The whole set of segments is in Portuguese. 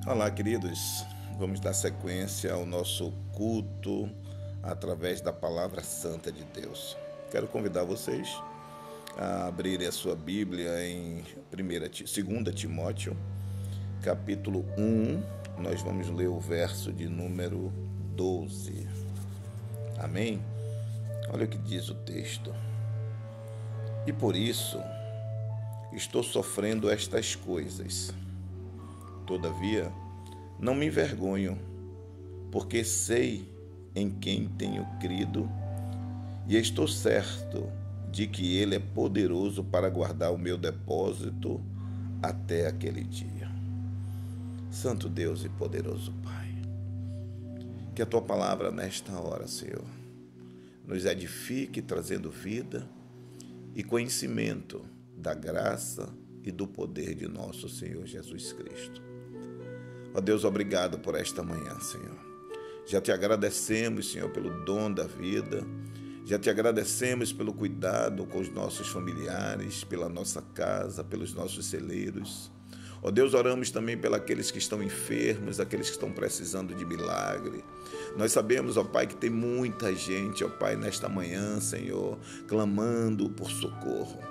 Olá, queridos. Vamos dar sequência ao nosso culto através da Palavra Santa de Deus. Quero convidar vocês a abrirem a sua Bíblia em 2 Timóteo, capítulo 1. Nós vamos ler o verso de número 12. Amém? Olha o que diz o texto. E por isso estou sofrendo estas coisas. Todavia, não me envergonho, porque sei em quem tenho crido e estou certo de que Ele é poderoso para guardar o meu depósito até aquele dia. Santo Deus e poderoso Pai, que a Tua palavra nesta hora, Senhor, nos edifique trazendo vida e conhecimento da graça e do poder de nosso Senhor Jesus Cristo. Ó Deus, obrigado por esta manhã, Senhor. Já te agradecemos, Senhor, pelo dom da vida. Já te agradecemos pelo cuidado com os nossos familiares, pela nossa casa, pelos nossos celeiros. Ó Deus, oramos também pelos aqueles que estão enfermos, aqueles que estão precisando de milagre. Nós sabemos, ó Pai, que tem muita gente, ó Pai, nesta manhã, Senhor, clamando por socorro.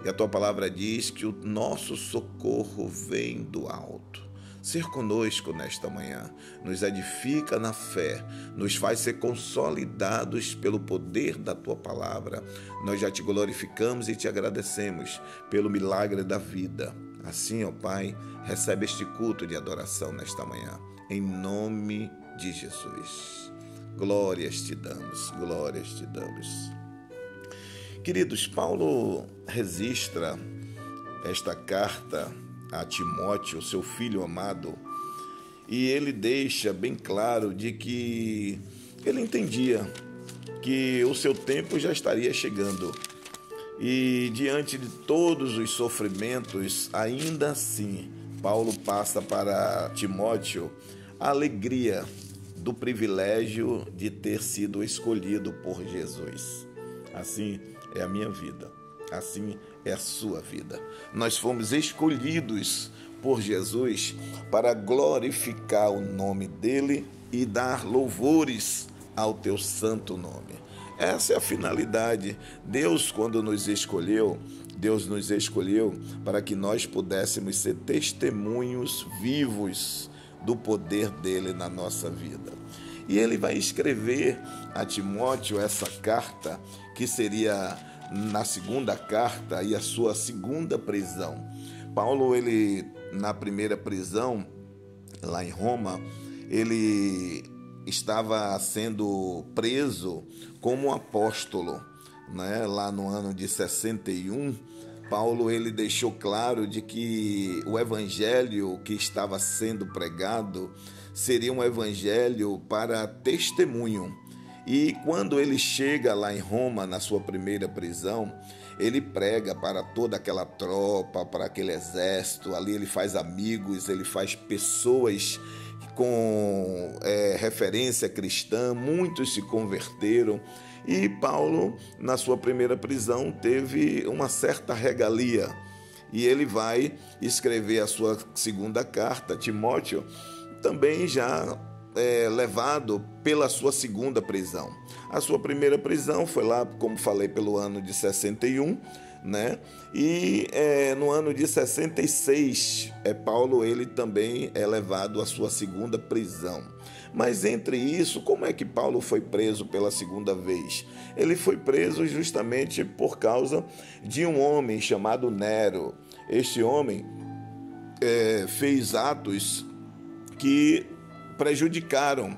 E a Tua palavra diz que o nosso socorro vem do alto. Ser conosco nesta manhã, nos edifica na fé, nos faz ser consolidados pelo poder da Tua palavra. Nós já Te glorificamos e Te agradecemos pelo milagre da vida. Assim, ó Pai, recebe este culto de adoração nesta manhã, em nome de Jesus. Glórias Te damos, glórias Te damos. Queridos, Paulo registra esta carta a Timóteo, seu filho amado, e ele deixa bem claro de que ele entendia que o seu tempo já estaria chegando e diante de todos os sofrimentos, ainda assim, Paulo passa para Timóteo a alegria do privilégio de ter sido escolhido por Jesus. Assim é a minha vida. Assim é a sua vida. Nós fomos escolhidos por Jesus para glorificar o nome dele e dar louvores ao teu santo nome. Essa é a finalidade. Deus, quando nos escolheu, Deus nos escolheu para que nós pudéssemos ser testemunhos vivos do poder dele na nossa vida. E ele vai escrever a Timóteo essa carta, que seria na segunda carta e a sua segunda prisão. Paulo, ele na primeira prisão, lá em Roma, ele estava sendo preso como apóstolo, né? Lá no ano de 61, Paulo, ele deixou claro de que o evangelho que estava sendo pregado seria um evangelho para testemunho. E quando ele chega lá em Roma, na sua primeira prisão, ele prega para toda aquela tropa, para aquele exército. Ali ele faz amigos, ele faz pessoas com referência cristã, muitos se converteram. E Paulo, na sua primeira prisão, teve uma certa regalia. E ele vai escrever a sua segunda carta, Timóteo, também já levado pela sua segunda prisão. A sua primeira prisão foi lá, como falei, pelo ano de 61, né? E no ano de 66, Paulo, ele também é levado à sua segunda prisão. Mas entre isso, como é que Paulo foi preso pela segunda vez? Ele foi preso justamente por causa de um homem chamado Nero. Este homem fez atos que prejudicaram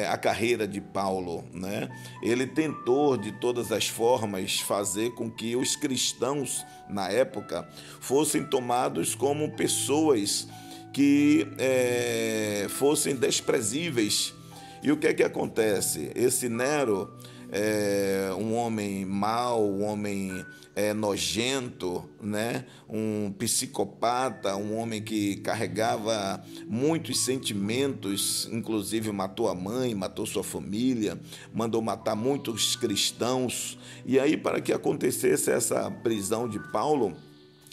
a carreira de Paulo, né? Ele tentou de todas as formas fazer com que os cristãos na época fossem tomados como pessoas que fossem desprezíveis. E o que é que acontece? Esse Nero um homem mau, um homem nojento, né? Um psicopata, um homem que carregava muitos sentimentos, inclusive matou a mãe, matou sua família, mandou matar muitos cristãos. E aí, para que acontecesse essa prisão de Paulo,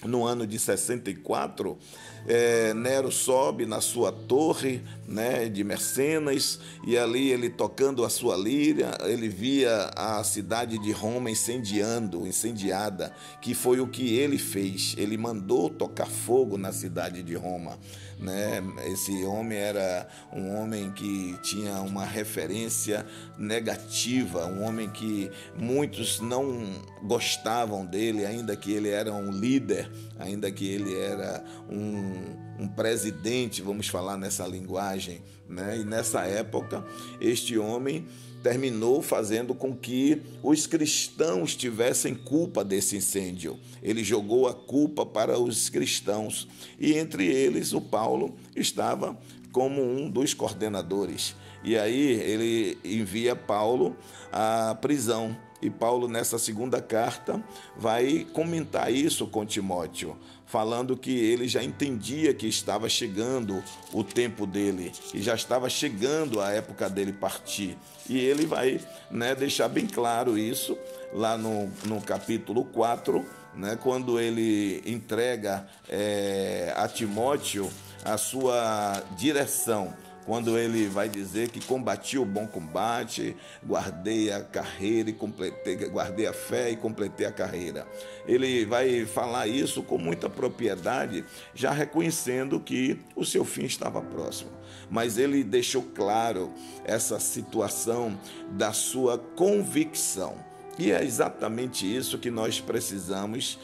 no ano de 64, Nero sobe na sua torre, né, de Mercenas, e ali ele tocando a sua lira, ele via a cidade de Roma incendiada, que foi o que ele fez. Ele mandou tocar fogo na cidade de Roma, né? Esse homem era um homem que tinha uma referência negativa, um homem que muitos não gostavam dele, ainda que ele era um líder, ainda que ele era um presidente, vamos falar nessa linguagem, né? E nessa época, este homem terminou fazendo com que os cristãos tivessem culpa desse incêndio. Ele jogou a culpa para os cristãos, e entre eles o Paulo estava como um dos coordenadores. E aí ele envia Paulo à prisão. E Paulo, nessa segunda carta, vai comentar isso com Timóteo, falando que ele já entendia que estava chegando o tempo dele, que já estava chegando a época dele partir. E ele vai, né, deixar bem claro isso lá no capítulo 4, né, quando ele entrega a Timóteo a sua direção, quando ele vai dizer que combati o bom combate, guardei a carreira e guardei a fé e completei a carreira. Ele vai falar isso com muita propriedade, já reconhecendo que o seu fim estava próximo. Mas ele deixou claro essa situação da sua convicção. E é exatamente isso que nós precisamos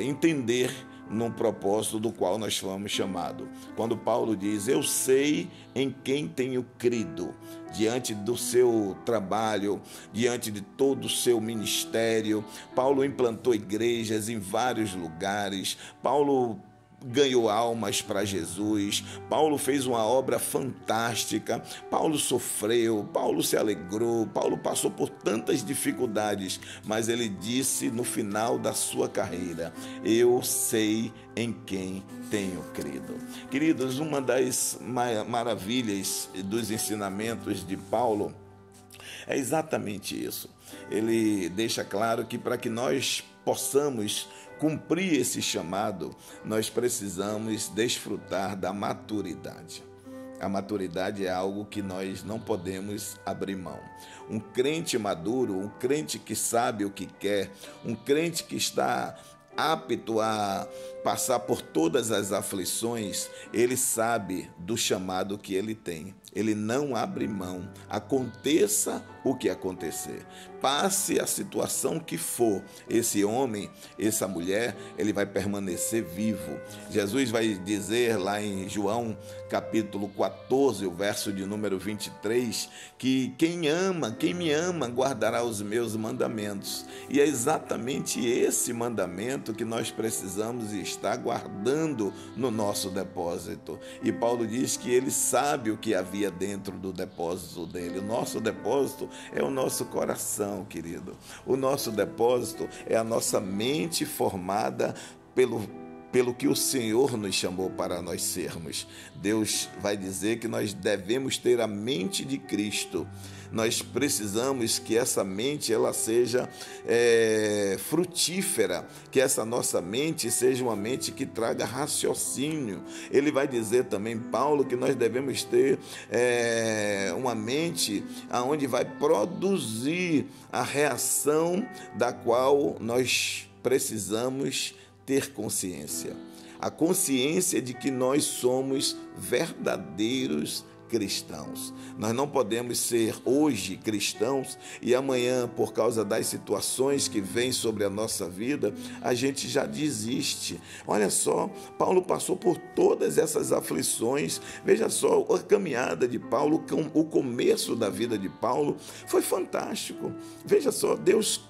entender no propósito do qual nós fomos chamados. Quando Paulo diz, eu sei em quem tenho crido, diante do seu trabalho, diante de todo o seu ministério, Paulo implantou igrejas em vários lugares, Paulo ganhou almas para Jesus, Paulo fez uma obra fantástica, Paulo sofreu, Paulo se alegrou, Paulo passou por tantas dificuldades, mas ele disse no final da sua carreira, eu sei em quem tenho crido. Queridos, uma das maravilhas dos ensinamentos de Paulo é exatamente isso. Ele deixa claro que para que nós possamos cumprir esse chamado, nós precisamos desfrutar da maturidade. A maturidade é algo que nós não podemos abrir mão. Um crente maduro, um crente que sabe o que quer, um crente que está apto a passar por todas as aflições, ele sabe do chamado que ele tem. Ele não abre mão, aconteça o que acontecer, passe a situação que for, esse homem, essa mulher, ele vai permanecer vivo. Jesus vai dizer lá em João capítulo 14, o verso de número 23, que quem me ama, guardará os meus mandamentos. E é exatamente esse mandamento que nós precisamos estar guardando no nosso depósito. E Paulo diz que ele sabe o que havia dentro do depósito dele. O nosso depósito é o nosso coração, querido. O nosso depósito é a nossa mente formada pelo que o Senhor nos chamou para nós sermos. Deus vai dizer que nós devemos ter a mente de Cristo. Nós precisamos que essa mente ela seja frutífera, que essa nossa mente seja uma mente que traga raciocínio. Ele vai dizer também, Paulo, que nós devemos ter uma mente onde vai produzir a reação da qual nós precisamos ter consciência. A consciência de que nós somos verdadeiros cristãos. Nós não podemos ser hoje cristãos e amanhã, por causa das situações que vêm sobre a nossa vida, a gente já desiste. Olha só, Paulo passou por todas essas aflições. Veja só, a caminhada de Paulo, o começo da vida de Paulo foi fantástico. Veja só, Deus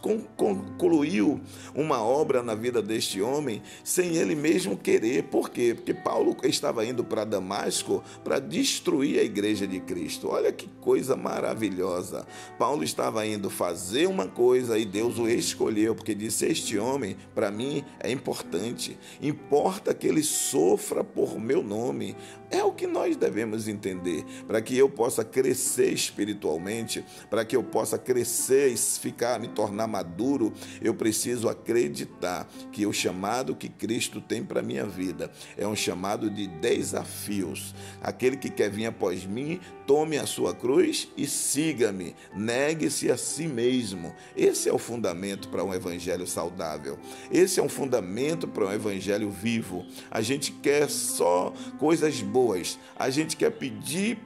concluiu uma obra na vida deste homem sem ele mesmo querer. Por quê? Porque Paulo estava indo para Damasco para destruir a igreja de Cristo. Olha que coisa maravilhosa. Paulo estava indo fazer uma coisa e Deus o escolheu, porque disse: este homem, para mim, é importante. Importa que ele sofra por meu nome. É o que nós devemos entender. Para que eu possa crescer espiritualmente, para que eu possa crescer e me tornar maduro, eu preciso acreditar que o chamado que Cristo tem para a minha vida é um chamado de desafios. Aquele que quer vir após mim, tome a sua cruz e siga-me. Negue-se a si mesmo. Esse é o fundamento para um evangelho saudável. Esse é um fundamento para um evangelho vivo. A gente quer só coisas boas. A gente quer pedir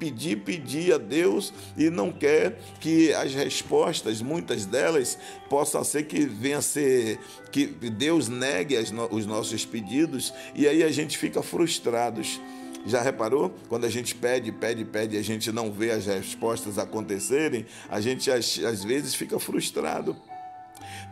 a Deus e não quer que as respostas, muitas delas, possam ser que venha a ser que Deus negue os nossos pedidos, e aí a gente fica frustrados. Já reparou? Quando a gente pede e a gente não vê as respostas acontecerem, a gente às vezes fica frustrado.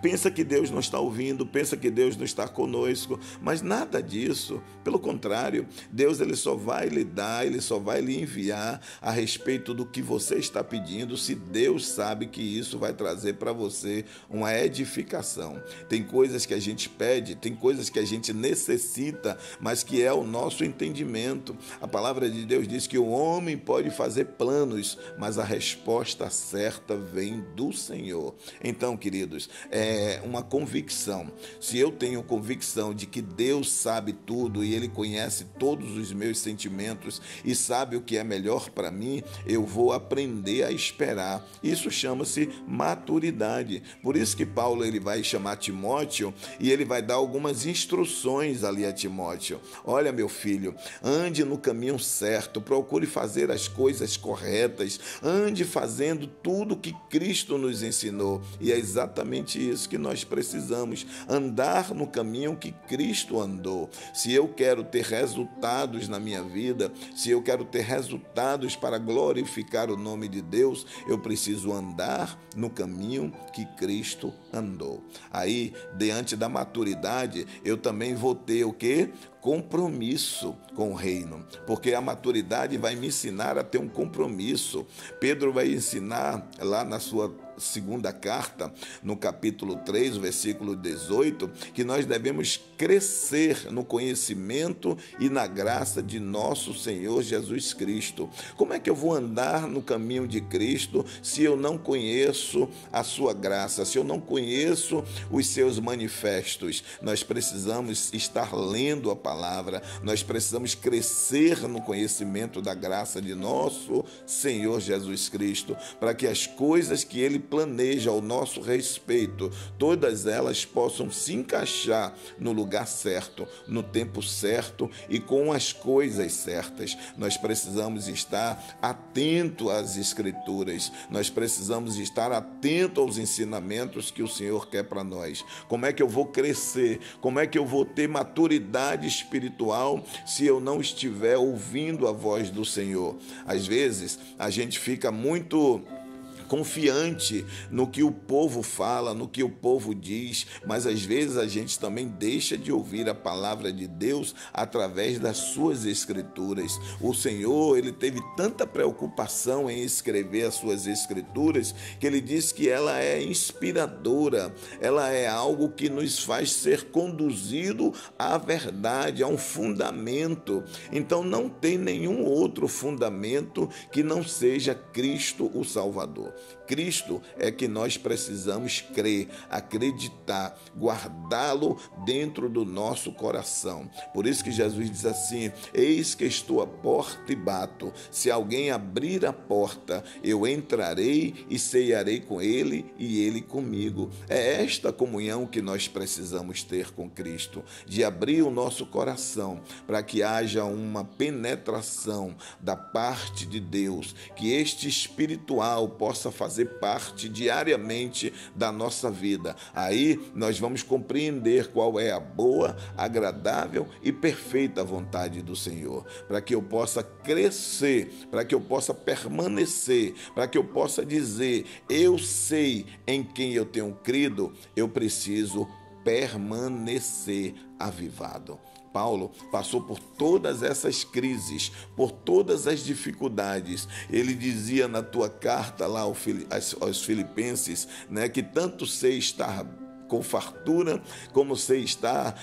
Pensa que Deus não está ouvindo, pensa que Deus não está conosco, mas nada disso. Pelo contrário, Deus ele só vai lhe dar, ele só vai lhe enviar a respeito do que você está pedindo, se Deus sabe que isso vai trazer para você uma edificação. Tem coisas que a gente pede, tem coisas que a gente necessita, mas que é o nosso entendimento. A palavra de Deus diz que o homem pode fazer planos, mas a resposta certa vem do Senhor. Então, queridos, é uma convicção. Se eu tenho convicção de que Deus sabe tudo e Ele conhece todos os meus sentimentos e sabe o que é melhor para mim, eu vou aprender a esperar. Isso chama-se maturidade. Por isso que Paulo ele vai chamar Timóteo e ele vai dar algumas instruções ali a Timóteo. Olha, meu filho, ande no caminho certo, procure fazer as coisas corretas, ande fazendo tudo que Cristo nos ensinou. E é exatamente isso que nós precisamos, andar no caminho que Cristo andou. Se eu quero ter resultados na minha vida, se eu quero ter resultados para glorificar o nome de Deus, eu preciso andar no caminho que Cristo andou. Aí, diante da maturidade, eu também vou ter o quê? Compromisso com o reino, porque a maturidade vai me ensinar a ter um compromisso. Pedro vai ensinar lá na sua segunda carta, no capítulo 3, versículo 18, que nós devemos crescer no conhecimento e na graça de nosso Senhor Jesus Cristo. Como é que eu vou andar no caminho de Cristo se eu não conheço a sua graça, se eu não conheço os seus manifestos? Nós precisamos estar lendo a palavra, nós precisamos crescer no conhecimento da graça de nosso Senhor Jesus Cristo, para que as coisas que Ele planeja ao nosso respeito, todas elas possam se encaixar no lugar certo, no tempo certo e com as coisas certas. Nós precisamos estar atento às Escrituras, nós precisamos estar atento aos ensinamentos que o Senhor quer para nós. Como é que eu vou crescer? Como é que eu vou ter maturidade espiritual se eu não estiver ouvindo a voz do Senhor? Às vezes, a gente fica muito confiante no que o povo fala, no que o povo diz, mas às vezes a gente também deixa de ouvir a palavra de Deus através das suas escrituras. O Senhor, ele teve tanta preocupação em escrever as suas escrituras, que ele diz que ela é inspiradora, ela é algo que nos faz ser conduzido à verdade, a um fundamento. Então não tem nenhum outro fundamento que não seja Cristo o Salvador. Cristo é que nós precisamos crer, acreditar, guardá-lo dentro do nosso coração. Por isso que Jesus diz assim: eis que estou à porta e bato. Se alguém abrir a porta, eu entrarei e ceiarei com ele e ele comigo. É esta comunhão que nós precisamos ter com Cristo, de abrir o nosso coração para que haja uma penetração da parte de Deus, que este espiritual possa fazer parte diariamente da nossa vida. Aí nós vamos compreender qual é a boa, agradável e perfeita vontade do Senhor, para que eu possa crescer, para que eu possa permanecer, para que eu possa dizer: eu sei em quem eu tenho crido, eu preciso permanecer avivado. Paulo passou por todas essas crises, por todas as dificuldades. Ele dizia na tua carta lá aos Filipenses, né, que tanto sei estar com fartura, como sei estar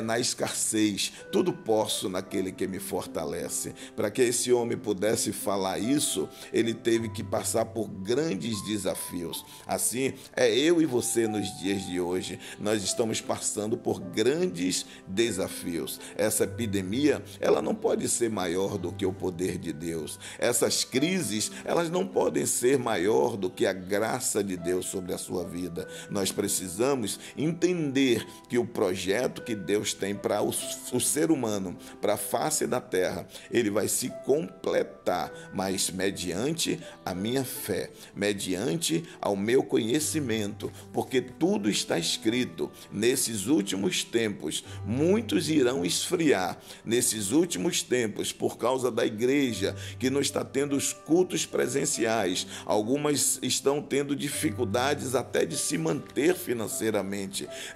na escassez. Tudo posso naquele que me fortalece. Para que esse homem pudesse falar isso, ele teve que passar por grandes desafios. Assim, eu e você nos dias de hoje, nós estamos passando por grandes desafios. Essa epidemia, ela não pode ser maior do que o poder de Deus. Essas crises, elas não podem ser maior do que a graça de Deus sobre a sua vida. Nós precisamos entender que o projeto que Deus tem para o ser humano, para a face da terra, ele vai se completar, mas mediante a minha fé, mediante ao meu conhecimento, porque tudo está escrito. Nesses últimos tempos, muitos irão esfriar. Nesses últimos tempos, por causa da igreja que não está tendo os cultos presenciais, algumas estão tendo dificuldades até de se manter financeiramente.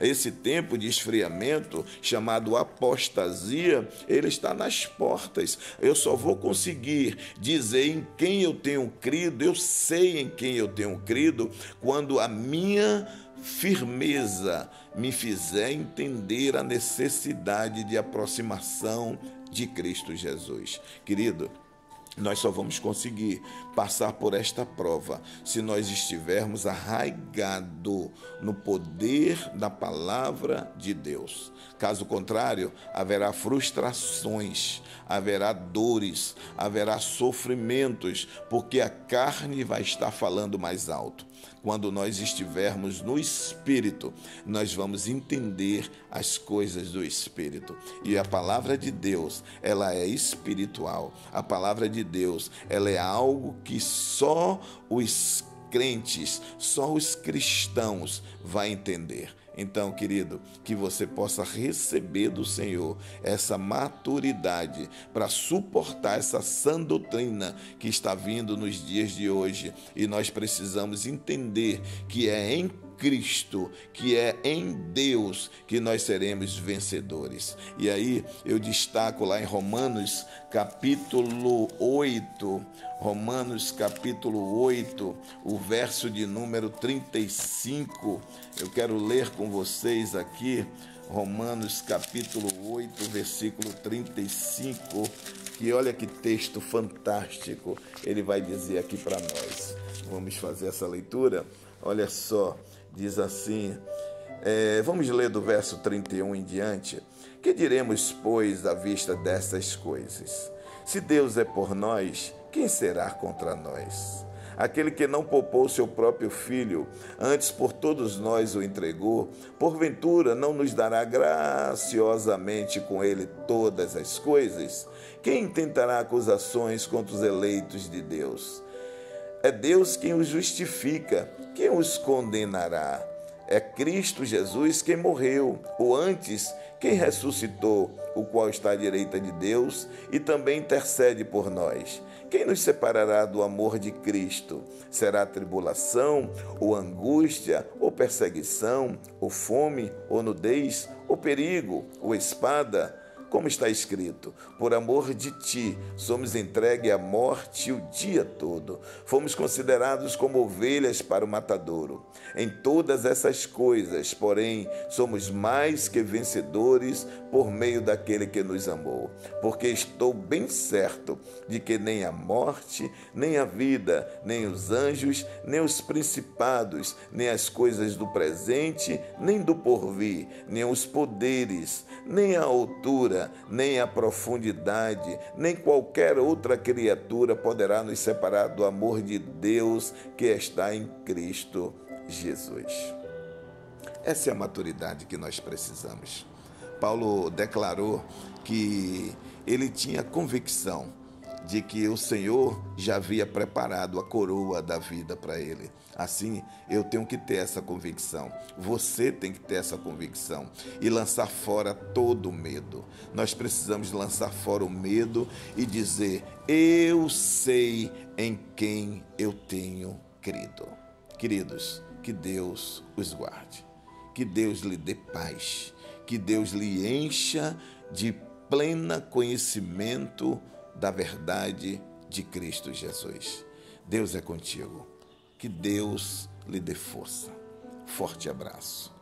Esse tempo de esfriamento, chamado apostasia, ele está nas portas. Eu só vou conseguir dizer em quem eu tenho crido, eu sei em quem eu tenho crido, quando a minha firmeza me fizer entender a necessidade de aproximação de Cristo Jesus. Querido, nós só vamos conseguir passar por esta prova se nós estivermos arraigados no poder da palavra de Deus. Caso contrário, haverá frustrações, haverá dores, haverá sofrimentos, porque a carne vai estar falando mais alto. Quando nós estivermos no Espírito, nós vamos entender as coisas do Espírito. E a palavra de Deus, ela é espiritual. A palavra de Deus, ela é algo que só os crentes, só os cristãos vão entender. Então, querido, que você possa receber do Senhor essa maturidade para suportar essa sã doutrina que está vindo nos dias de hoje. E nós precisamos entender que é em Cristo, que é em Deus que nós seremos vencedores. E aí eu destaco lá em Romanos capítulo 8, o verso de número 35. Eu quero ler com vocês aqui, Romanos capítulo 8, versículo 35, que olha que texto fantástico ele vai dizer aqui para nós. Vamos fazer essa leitura? Olha só, diz assim, vamos ler do verso 31 em diante. Que diremos, pois, à vista dessas coisas? Se Deus é por nós, quem será contra nós? Aquele que não poupou seu próprio filho, antes por todos nós o entregou, porventura não nos dará graciosamente com ele todas as coisas? Quem intentará acusações contra os eleitos de Deus? É Deus quem os justifica, quem os condenará? É Cristo Jesus quem morreu, ou antes, quem ressuscitou, o qual está à direita de Deus e também intercede por nós. Quem nos separará do amor de Cristo? Será tribulação, ou angústia, ou perseguição, ou fome, ou nudez, ou perigo, ou espada? Como está escrito, por amor de ti, somos entregues à morte o dia todo. Fomos considerados como ovelhas para o matadouro. Em todas essas coisas, porém, somos mais que vencedores por meio daquele que nos amou. Porque estou bem certo de que nem a morte, nem a vida, nem os anjos, nem os principados, nem as coisas do presente, nem do porvir, nem os poderes, nem a altura, nem a profundidade, nem qualquer outra criatura poderá nos separar do amor de Deus que está em Cristo Jesus. Essa é a maturidade que nós precisamos. Paulo declarou que ele tinha convicção de que o Senhor já havia preparado a coroa da vida para ele. Assim, eu tenho que ter essa convicção. Você tem que ter essa convicção e lançar fora todo o medo. Nós precisamos lançar fora o medo e dizer: eu sei em quem eu tenho crido. Queridos, que Deus os guarde. Que Deus lhe dê paz. Que Deus lhe encha de pleno conhecimento da verdade de Cristo Jesus. Deus é contigo. Que Deus lhe dê força. Forte abraço.